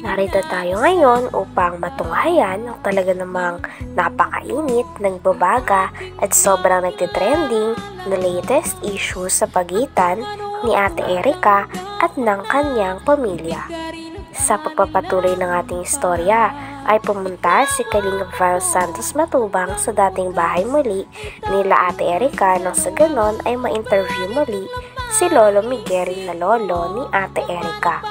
Narito tayo ngayon upang matunghayan ang talaga namang napakainit, nagbabaga at sobrang nagtitrending na latest issue sa pagitan ni Ate Erica at ng kanyang pamilya. Sa pagpapatuloy ng ating istorya ay pumunta si Kalingap Val Santos Matubang sa dating bahay muli nila Ate Erica nang sa ganon ay ma-interview muli si Lolo Miguel na lolo ni Ate Erica.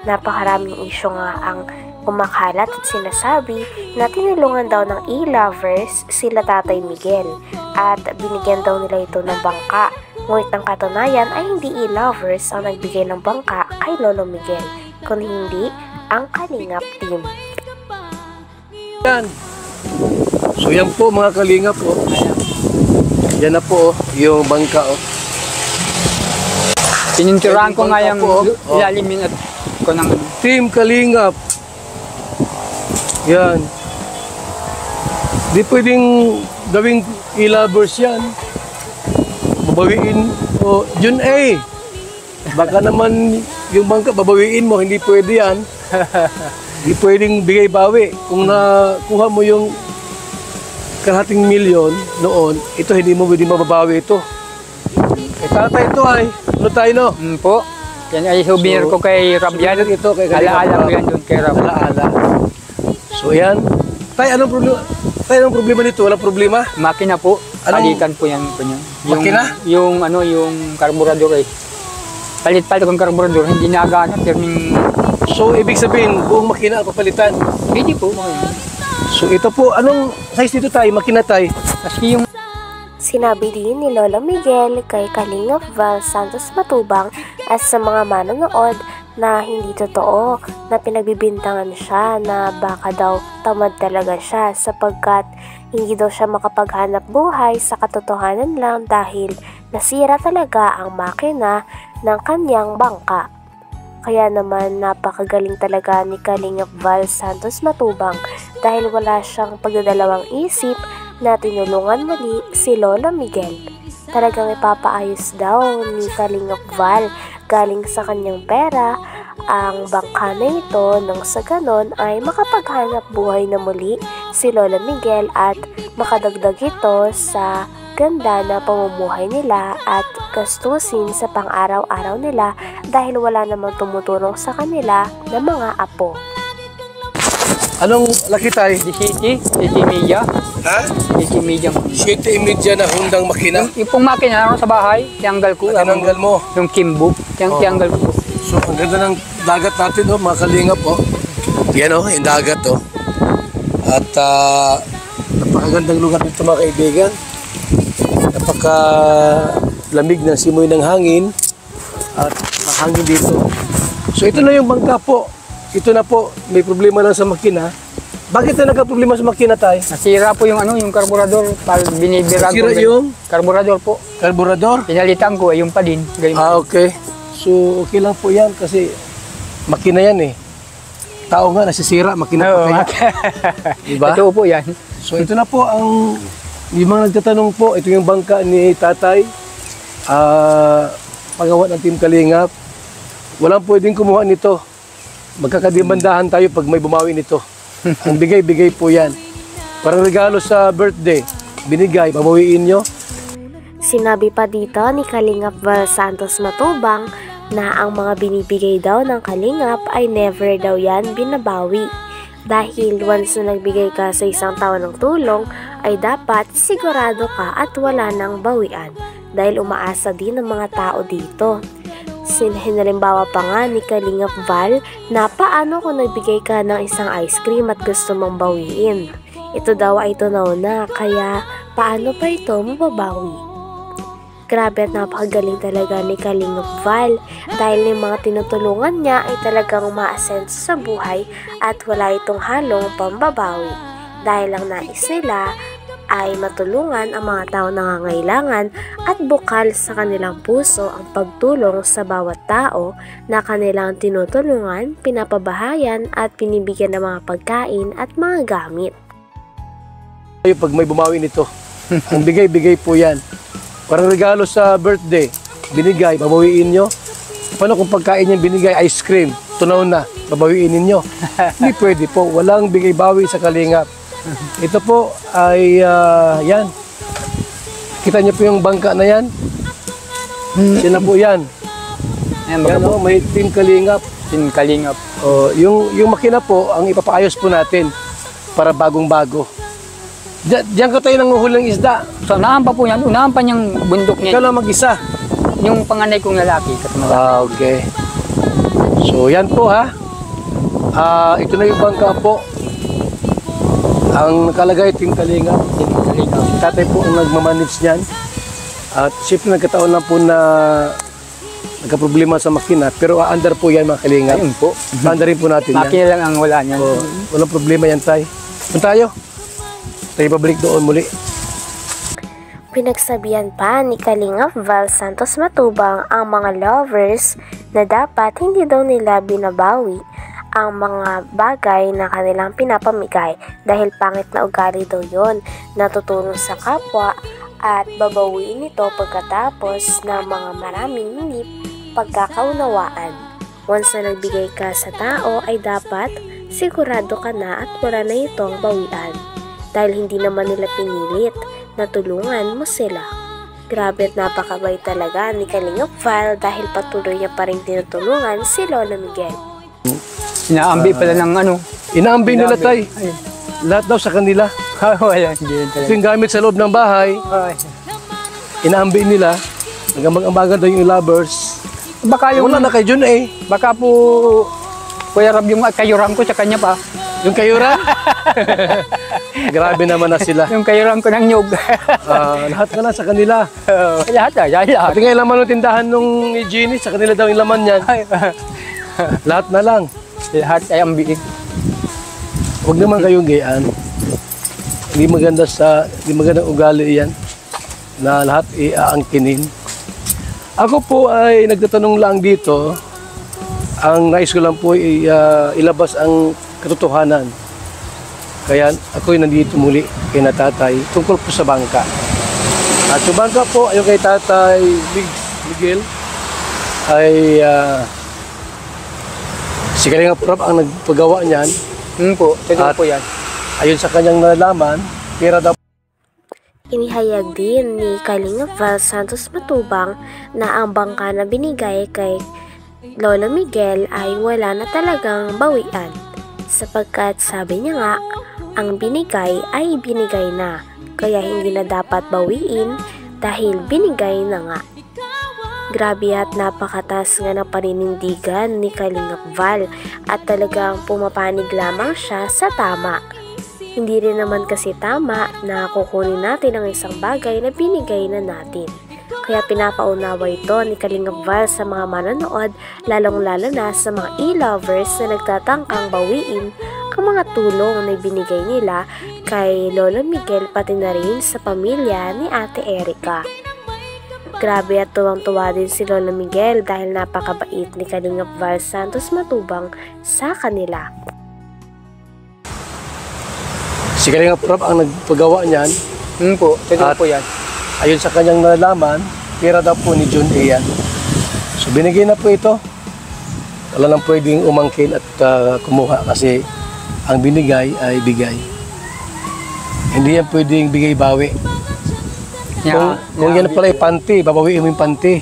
Napakaraming isyu nga ang kumakalat at sinasabi na tinulungan daw ng e-lovers sila Tatay Miguel at binigyan daw nila ito ng bangka. Ngunit ang katunayan ay hindi e-lovers ang nagbigay ng bangka kay Lolo Miguel, kundi hindi ang Kalingap team. Yan. So yan po mga Kalingap po. Yan na po yung bangka. Pininturahan ko nga yung ilalimin at ko ng Team Kalingap. Yan. Di pwedeng gawing e-lovers yan. Babawiin o Jun A. Baka naman yung bangka babawiin mo, hindi pwede yan. Hindi pwedeng bigay-bawi. Kung nakuha mo yung kalahating milyon noon, ito hindi mo pwedeng mababawi ito. Eh tatay ito ay, ano tayo no? Po. Yan ay souvenir ko kay Rabyan. Ito kay Ala-ala ko yan doon kay Rabyan. Ala-ala. So yan. Tay, anong problema? Tay, anong problema nito? Walang problema? Makina po. Palitan po yan po niya. Makina? Yung karburador eh. Palit-palit kong karburador, hindi nagana. So, ibig sabihin, buong makina ang papalitan? Hindi po. So, ito po, anong size dito tayo? Makina tayo? Kasi yung Sinabi din ni Lolo Miguel kay Kalingap Val Santos Matubang at sa mga manonood na hindi totoo na pinagbibintangan siya na baka daw tamad talaga siya sapagkat hindi daw siya makapaghanap buhay sa katotohanan lang dahil nasira talaga ang makina ng kanyang bangka. Kaya naman napakagaling talaga ni Kalingap Val Santos Matubang dahil wala siyang pagdadalawang isip na tinulungan muli si Lolo Miguel. Talagang ipapaayos daw ni Kalingap Val galing sa kanyang pera ang bangka na ito nang sa ganon ay makapaghanap buhay na muli si Lolo Miguel at makadagdag ito sa ganda na pamumuhay nila at gastusin sa pang-araw-araw nila dahil wala namang tumutulong sa kanila na mga apo. Anong laki tayo? City media. Ha? City media. City media na Hondang makina? Yung pong makina ako sa bahay, tiyanggal ko. Tinanggal mo? Yung Kimbo, tiyanggal ko. So, ang ganda ng dagat natin, mga Kalingap, Yan, yung dagat, At, napakagandang lugar dito, mga kaibigan. Napakalamig ng simoy ng hangin. At mahangin dito. So, ito na yung bangka po. Ito na po, may problema lang sa makina. Bakit na nagka-problema sa makina tayo? Nasira po yung yung karburador. Binibira ko. Nasira yung? Karburador po. Karburador? Pinalitan ko, yung pa din. Okay. So, okay lang po yan kasi makina yan Tao nga, nasisira, makina po kaya. Diba? Ito po yan. So, ito na po ang, yung mga nagtatanong po, ito yung bangka ni Tatay. Pagawa ng Team Kalingap. Walang pwedeng kumuha nito. Magkakadimandahan tayo pag may bumawi nito. Ang bigay-bigay po yan. Parang regalo sa birthday. Binigay, babawiin nyo. Sinabi pa dito ni Kalingap Val Santos Matubang na ang mga binibigay daw ng Kalingap ay never daw yan binabawi. Dahil once na nagbigay ka sa isang tao ng tulong, ay dapat sigurado ka at wala nang bawian. Dahil umaasa din ng mga tao dito. Hinalimbawa pa nga ni Kalingap Val na paano kung nagbigay ka ng isang ice cream at gusto mong bawiin. Ito daw ay tunaw na, kaya paano pa ito mababawi? Grabe at napakagaling talaga ni Kalingap Val dahil yung mga tinutulungan niya ay talagang umaasenso sa buhay at wala itong halong pambabawi. Dahil ang nais nila ay matulungan ang mga tao nangangailangan at bukal sa kanilang puso ang pagtulong sa bawat tao na kanilang tinutulungan, pinapabahayan at pinibigyan ng mga pagkain at mga gamit. Pag may bumawi nito, ang bigay-bigay po yan. Parang regalo sa birthday, binigay, babawiin nyo. Paano kung pagkain niya binigay ice cream, tunaw na, babawiin ninyo? Hindi pwede po, walang bigay-bawi sa Kalingap. Ito po ay, yan. Kita niyo po yung bangka na yan? Sina po yan. Ayan, Yan baga po. may Team Kalingap. Team Kalingap. Yung makina po, ang ipapaayos po natin para bagong-bago. Diyan ka tayo nanguhulang isda. So, unahan pa po yan. Unahan pa niyang bundok Ikaw niya. lang mag-isa. Yung panganay kong lalaki. Okay. So, yan po ha. Ito na yung bangka po. Ang nakalagay, Team Kalingap. Team Kalingap. Si tatay po ang nagmamanage niyan. At siyempre nagkataon lang po na nagka-problema sa makina. Pero aandar po yan mga Kalingap. Ayun po. Aandar rin po natin yan. Makina lang ang wala niyan. Walang problema yan tay. Punta tayo. Tayo pabalik doon muli. Pinagsabihan pa ni Kalingap Val Santos Matubang ang mga lovers na dapat hindi daw nila binabawi ang mga bagay na kanilang pinapamigay dahil pangit na ugali daw yon, natutulong sa kapwa at babawiin ito pagkatapos ng mga maraming hindi pagkakaunawaan. Once na nagbigay ka sa tao ay dapat sigurado ka na at wala na itong bawian dahil hindi naman nila pinilit. Natulungan mo sila. Grabe at napakabait talaga ni Kalingap Val dahil patuloy niya pa rin tinutulungan si Lola Miguel. Inaambi pala ng ano. Inaambi nila tay. Ayun. Lahat daw sa kanila. Wala. Hindi rin Ito talaga. yung gamit sa loob ng bahay. Ay. Inaambi nila. Hanggang mag-ambagan daw yung lovers. Baka yung, Wala na kay Jun eh. baka po, Kuya Rab, yung kayuram ko sa kanya pa. Yung kayura. Grabe naman na sila. Yung kayuram ko ng nyug. Lahat ka na sa kanila. Lahat ah, lahat. Pati nga yung laman ng tindahan nung ni Jeannie, sa kanila daw yung laman yan. Lahat na lang. Lahat ay ambiig. Huwag naman kayong gayaan. Hindi magandang ugali yan na lahat iaangkinin. Ako po ay nagtatanong lang dito. Ang nais ko lang po ay ilabas ang katotohanan. Kaya ako'y nandito muli kay na tatay tungkol po sa bangka. At yung bangka po ayon kay tatay Miguel ay si Kalingap Rab ang nagpagawa niyan. Po, totoo At- po yan. Ayon sa kanyang nalalaman, pera daw Inihayag din ni Kalingap Val Santos Matubang na ang bangka na binigay kay Lola Miguel ay wala na talagang bawian. Sapagkat sabi niya nga, ang binigay ay binigay na, kaya hindi na dapat bawiin dahil binigay na nga. Grabe at napakatas nga ng paninindigan ni Kalingap Val at talagang pumapanig lamang siya sa tama. Hindi rin naman kasi tama na kukunin natin ang isang bagay na binigay na natin. Kaya pinapaunawa ito ni Kalingap Val sa mga manonood, lalong-lalo na sa mga e-lovers na nagtatangkang bawiin ang mga tulong na binigay nila kay Lola Miguel pati na rin sa pamilya ni Ate Erica. Grabe at tuwang-tuwa din si Lola Miguel dahil napakabait ni Kalingap Val Santos Matubang sa kanila. si Kalingap Rab ang nagpagawa niyan. Po, totoo At- po yan. Ayon sa kanyang nalalaman, pera daw po ni Jun A. yan. So binigay na po ito. Wala nang pwedeng umangkin at kumuha kasi ang binigay ay bigay. Hindi yan pwedeng bigay-bawi. Kung yan pala ay panty, babawiin mo yung panty.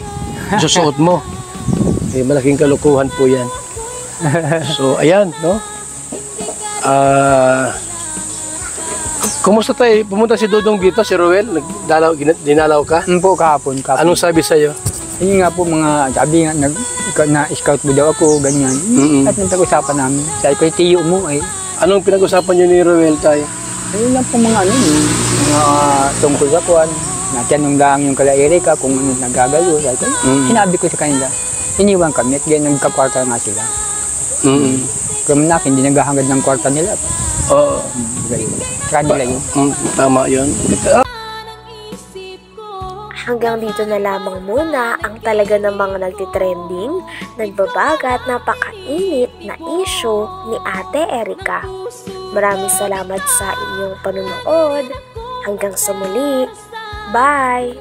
Susuot mo. Malaking kalukuhan po yan. So ayan, no? Kumusta tayo? Pumunta si Dudong dito, si Ruel. Dinalaw ka? Po, kahapon. Anong sabi sa'yo? Yun nga po mga sabi nga, na-scout mo daw ako, ganyan. Mm-mm. At nagpag-usapan namin. Sabi ko, tiyo mo eh. Anong pinag-usapan niyo ni Ruel tayo? Ayun lang po mga ano, mga tungkol sa kuwan. Natanong lang yung kala Erika kung ano nagagalo. Sabi ko, sinabi ko sa kanila, iniwan kami at ganyan nagkakwarta nga sila. Kaya manaki, hindi naghahangad ng kwarta nila. Oo. Kanila yun. Tama yun. Hanggang dito na lamang muna ang talaga namang nagtitrending, nagbabaga at napakainit na issue ni Ate Erica. Maraming salamat sa inyong panonood. Hanggang sa muli. Bye!